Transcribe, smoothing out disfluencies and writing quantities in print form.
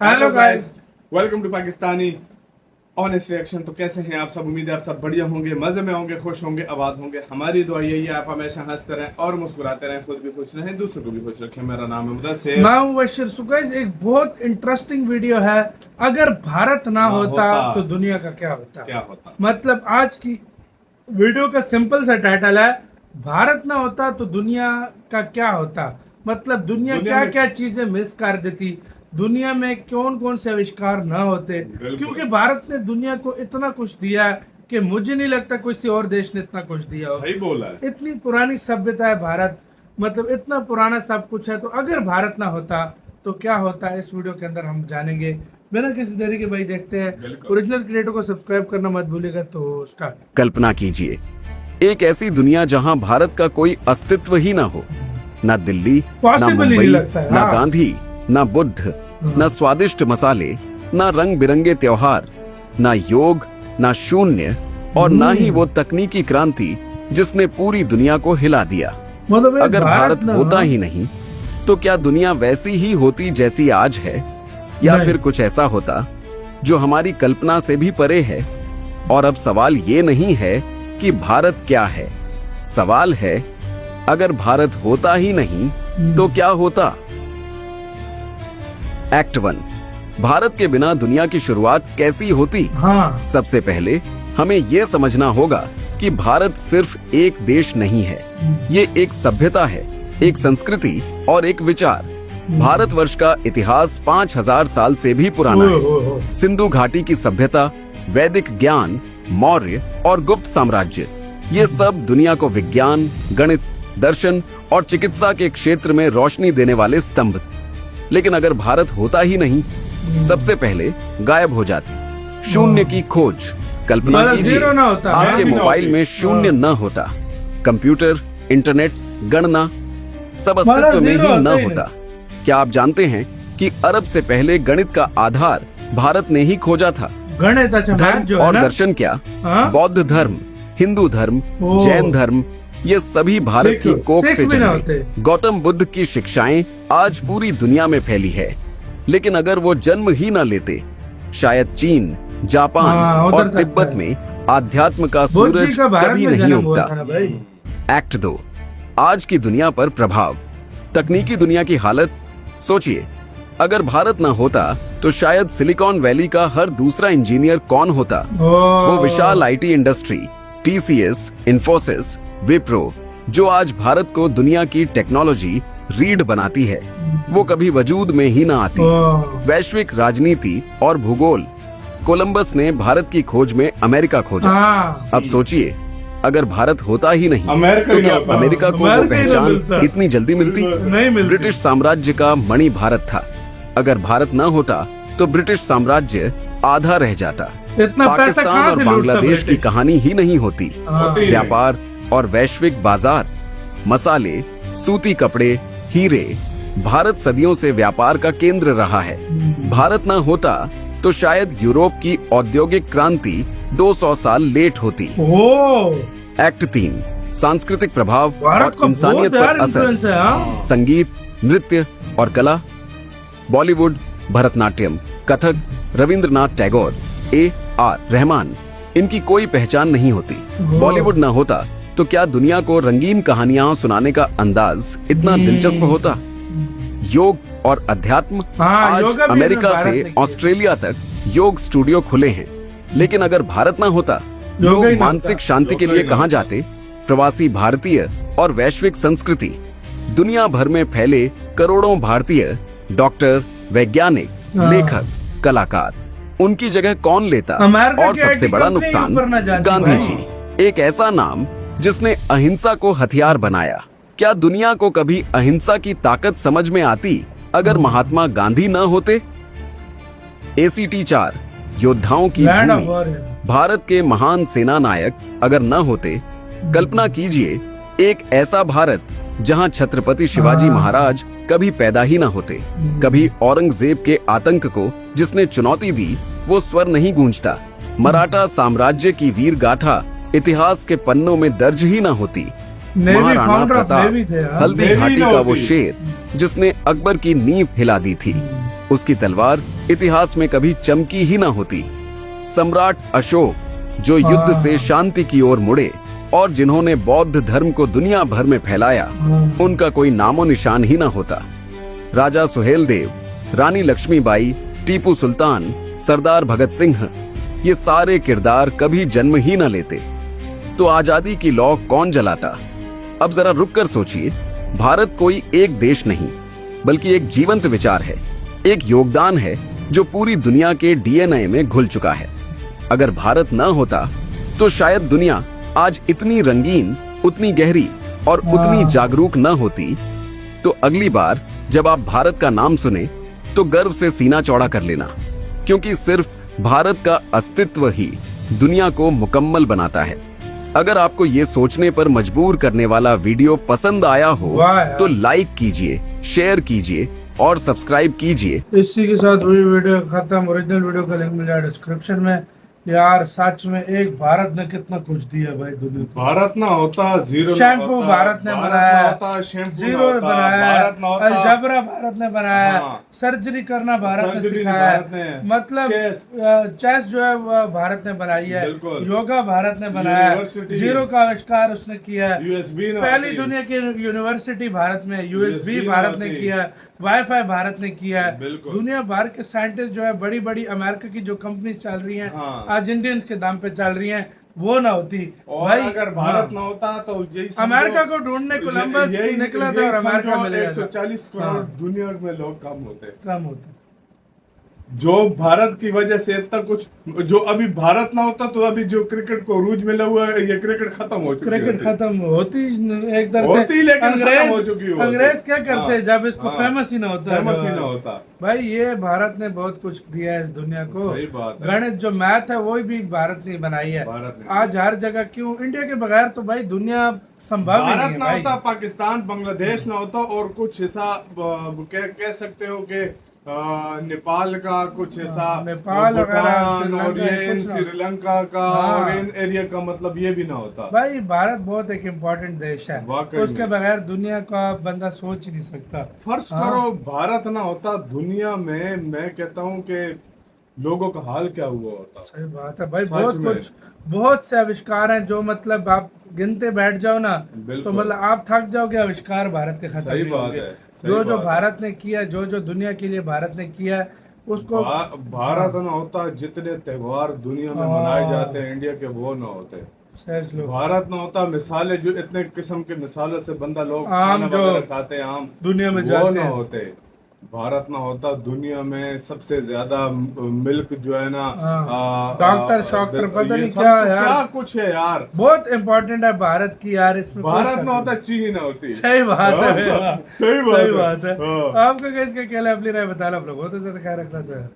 Hello guys, welcome to Pakistani honest reaction. तो कैसे हैं आप सब? उम्मीद है आप सब बढ़िया होंगे, मजे में होंगे, खुश होंगे, आबाद होंगे। हमारी दुआ यही है आप हमेशा हंसते रहें और मुस्कुराते रहें, खुद भी खुश रहें, दूसरों को भी खुश रखें। मेरा नाम है मुदस्सिर। मैं हूं बशीर। सो गाइस, एक बहुत इंटरेस्टिंग वीडियो है। अगर भारत ना होता तो दुनिया का क्या होता। मतलब आज की वीडियो का सिंपल सा टाइटल है, भारत ना होता तो दुनिया का क्या होता। मतलब दुनिया क्या क्या चीजें मिस कर देती, दुनिया में कौन कौन से आविष्कार ना होते। क्योंकि भारत ने दुनिया को इतना कुछ दिया है कि मुझे नहीं लगता किसी और देश ने इतना कुछ दिया हो। सही बोला है। इतनी पुरानी सभ्यता है भारत, मतलब इतना पुराना सब कुछ है। तो अगर भारत ना होता तो क्या होता है, इस वीडियो के अंदर हम जानेंगे। बिना किसी देरी के भाई देखते हैं। ओरिजिनल क्रिएटर को सब्सक्राइब करना मत भूलिएगा। तो स्टार्ट। कल्पना कीजिए एक ऐसी दुनिया जहां भारत का कोई अस्तित्व ही ना हो। ना दिल्ली, ना मुंबई, ना गांधी, ना बुद्ध, ना स्वादिष्ट मसाले, ना रंग बिरंगे त्योहार, ना योग, ना शून्य और ना ही वो तकनीकी क्रांति जिसने पूरी दुनिया को हिला दिया। अगर भारत होता ही नहीं तो क्या दुनिया वैसी ही होती जैसी आज है, या फिर कुछ ऐसा होता जो हमारी कल्पना से भी परे है। और अब सवाल ये नहीं है कि भारत क्या है, सवाल है अगर भारत होता ही नहीं तो क्या होता। एक्ट 1, भारत के बिना दुनिया की शुरुआत कैसी होती। सबसे पहले हमें यह समझना होगा कि भारत सिर्फ एक देश नहीं है, ये एक सभ्यता है, एक संस्कृति और एक विचार। भारतवर्ष का इतिहास 5000 साल से भी पुराना है। सिंधु घाटी की सभ्यता, वैदिक ज्ञान, मौर्य और गुप्त साम्राज्य, ये सब दुनिया को विज्ञान, गणित, दर्शन और चिकित्सा के क्षेत्र में रोशनी देने वाले स्तंभ। लेकिन अगर भारत होता ही नहीं, सबसे पहले गायब हो जाती। शून्य की खोज। कल्पना कीजिए आपके मोबाइल में शून्य न होता, कंप्यूटर, इंटरनेट, गणना सब अस्तित्व में ही न होता। क्या आप जानते हैं कि अरब से पहले गणित का आधार भारत ने ही खोजा था। धर्म और दर्शन क्या, बौद्ध धर्म, हिंदू धर्म, जैन धर्म, ये सभी भारत की कोख से जन्मे। गौतम बुद्ध की शिक्षाएं आज पूरी दुनिया में फैली है। लेकिन अगर वो जन्म ही न लेते, शायद चीन, जापान और तिब्बत में आध्यात्म का सूरज कभी नहीं उगता। एक्ट 2, आज की दुनिया पर प्रभाव। तकनीकी दुनिया की हालत सोचिए। अगर भारत न होता तो शायद सिलिकॉन वैली का हर दूसरा इंजीनियर कौन होता। वो विशाल आईटी इंडस्ट्री, टीसीएस, इन्फोसिस, विप्रो, जो आज भारत को दुनिया की टेक्नोलॉजी रीढ़ बनाती है, वो कभी वजूद में ही ना आती। वैश्विक राजनीति और भूगोल। कोलंबस ने भारत की खोज में अमेरिका खोजा। अब सोचिए अगर भारत होता ही नहीं तो क्या अमेरिका को वो पहचान इतनी जल्दी मिलती। ब्रिटिश साम्राज्य का मणि भारत था। अगर भारत न होता तो ब्रिटिश साम्राज्य आधा रह जाता। पाकिस्तान और बांग्लादेश की कहानी ही नहीं होती। व्यापार और वैश्विक बाजार, मसाले, सूती कपड़े, हीरे, भारत सदियों से व्यापार का केंद्र रहा है। भारत ना होता तो शायद यूरोप की औद्योगिक क्रांति 200 साल लेट होती। एक्ट 3, सांस्कृतिक प्रभाव और इंसानियत पर असर। संगीत, नृत्य और कला। बॉलीवुड, भरतनाट्यम, कथक, रविंद्रनाथ टैगोर, AR रहमान, इनकी कोई पहचान नहीं होती। बॉलीवुड ना होता तो क्या दुनिया को रंगीन कहानियां सुनाने का अंदाज इतना दिलचस्प होता। योग और अध्यात्म। आज अमेरिका से ऑस्ट्रेलिया तक योग स्टूडियो खुले हैं। लेकिन अगर भारत ना होता, लोग मानसिक शांति के लिए कहां जाते। प्रवासी भारतीय और वैश्विक संस्कृति। दुनिया भर में फैले करोड़ों भारतीय डॉक्टर, वैज्ञानिक, लेखक, कलाकार, उनकी जगह कौन लेता। और सबसे बड़ा नुकसान, गांधी जी, एक ऐसा नाम जिसने अहिंसा को हथियार बनाया। क्या दुनिया को कभी अहिंसा की ताकत समझ में आती अगर महात्मा गांधी न होते। ACT 4, योद्धाओं की भूमि। भारत के महान सेना नायक अगर न होते। कल्पना कीजिए एक ऐसा भारत जहां छत्रपति शिवाजी महाराज कभी पैदा ही न होते। कभी औरंगजेब के आतंक को जिसने चुनौती दी वो स्वर नहीं गूंजता। मराठा साम्राज्य की वीर गाथा इतिहास के पन्नों में दर्ज ही न होती। Navy Maharana founder of Pratap, navy थे, हाँ। हल्दी नेवी घाटी का वो नौती। शेर जिसने अकबर की नींव हिला दी थी, उसकी तलवार इतिहास में कभी चमकी ही ना होती। सम्राट अशोक जो युद्ध से शांति की ओर मुड़े और जिन्होंने बौद्ध धर्म को दुनिया भर में फैलाया, उनका कोई नामो निशान ही ना होता। राजा सुहेलदेव, रानी लक्ष्मीबाई, टीपू सुल्तान, सरदार भगत सिंह, ये सारे किरदार कभी जन्म ही न लेते तो आजादी की लौ कौन जलाता। अब जरा रुक कर सोचिए, भारत कोई एक देश नहीं बल्कि एक जीवंत विचार है, एक योगदान है जो पूरी दुनिया के डीएनए में घुल चुका है। अगर भारत न होता तो शायद दुनिया आज इतनी रंगीन, उतनी गहरी और उतनी जागरूक न होती। तो अगली बार जब आप भारत का नाम सुने तो गर्व से सीना चौड़ा कर लेना, क्योंकि सिर्फ भारत का अस्तित्व ही दुनिया को मुकम्मल बनाता है। अगर आपको ये सोचने पर मजबूर करने वाला वीडियो पसंद आया हो तो लाइक कीजिए, शेयर कीजिए और सब्सक्राइब कीजिए। इसी के साथ वही वीडियो खत्म। ओरिजिनल वीडियो का लिंक मिल जाएगा डिस्क्रिप्शन में। यार सच में एक भारत ने कितना कुछ दिया भाई दुनिया को। भारत ना होता जीरो शैम्पू भारत ने बनाया, जीरो बनाया, भारत ना होता, अलजबरा भारत ने बनाया, हाँ। सर्जरी करना भारत ने सर्जरी सिखाया, भारत ने, मतलब चेस जो है वो भारत ने बनाई है, योगा भारत ने बनाया, जीरो का आविष्कार उसने किया है, यूएसबी पहली दुनिया की यूनिवर्सिटी भारत में, यूएसबी भारत ने किया है, वाईफाई भारत ने किया है। दुनिया भर के साइंटिस्ट जो है, बड़ी बड़ी अमेरिका की जो कंपनीज चल रही हैं, हाँ। आज इंडियंस के दाम पे चल रही हैं, वो ना होती और भाई। अगर भारत ना होता तो यही अमेरिका को ढूंढने कोलंबस निकला था और अमेरिका मिल गया था। 140 करोड़ दुनिया में लोग कम होते। जो भारत की वजह से इतना कुछ, जो अभी भारत ना होता तो अभी जो क्रिकेट को रूज मिला हुआ है, ये क्रिकेट खत्म हो चुकी क्रिकेट खत्म होती एक तरह होती, से लेकिन खत्म हो चुकी होती। अंग्रेज क्या करते हाँ, जब इसको हाँ, फेमस ही ना होता, फेमस ही ना होता। भाई ये भारत ने बहुत कुछ दिया है इस दुनिया को। सही बात है। गणित जो मैथ है वो भी भारत ने बनाई है। आज हर जगह क्यों, इंडिया के बगैर तो भाई दुनिया संभव ही नहीं है। भारत ना होता, पाकिस्तान, बांग्लादेश ना होता और कुछ हिस्सा कह सकते हो कि नेपाल का कुछ हिस्सा, नेपाल भूटान और ये श्रीलंका का और इन एरिया का, मतलब ये भी ना होता। भाई भारत बहुत एक इम्पोर्टेंट देश है, उसके बगैर दुनिया का बंदा सोच ही नहीं सकता। फर्ज करो भारत ना होता, दुनिया में मैं कहता हूँ कि लोगों का हाल क्या हुआ होता। सही बात है भाई। बहुत से आविष्कार हैं जो मतलब आप गिनते बैठ जाओ ना तो मतलब आप थक जाओगे। आविष्कार भारत के खत्म नहीं होंगे। जो भारत ने किया, जो दुनिया के लिए भारत ने किया उसको, भारत ना होता जितने त्योहार दुनिया में मनाए जाते हैं इंडिया के, वो ना होते। भारत ना होता मिसालें, जो इतने किस्म के मिसालों से बंदा लोग आम जो खाते हैं, आम दुनिया में वो ना होते। भारत ना होता दुनिया में सबसे ज्यादा मिल्क जो है ना, डॉक्टर शॉक्टर पता नहीं क्या कुछ है यार, बहुत इम्पोर्टेंट है भारत की यार। इसमें भारत ना होता चीन ना होती। सही बात है, सही बात है। आपका कैसे क्या, अपनी राय बताना, आप लोग बहुत ज्यादा ख्याल रखना था।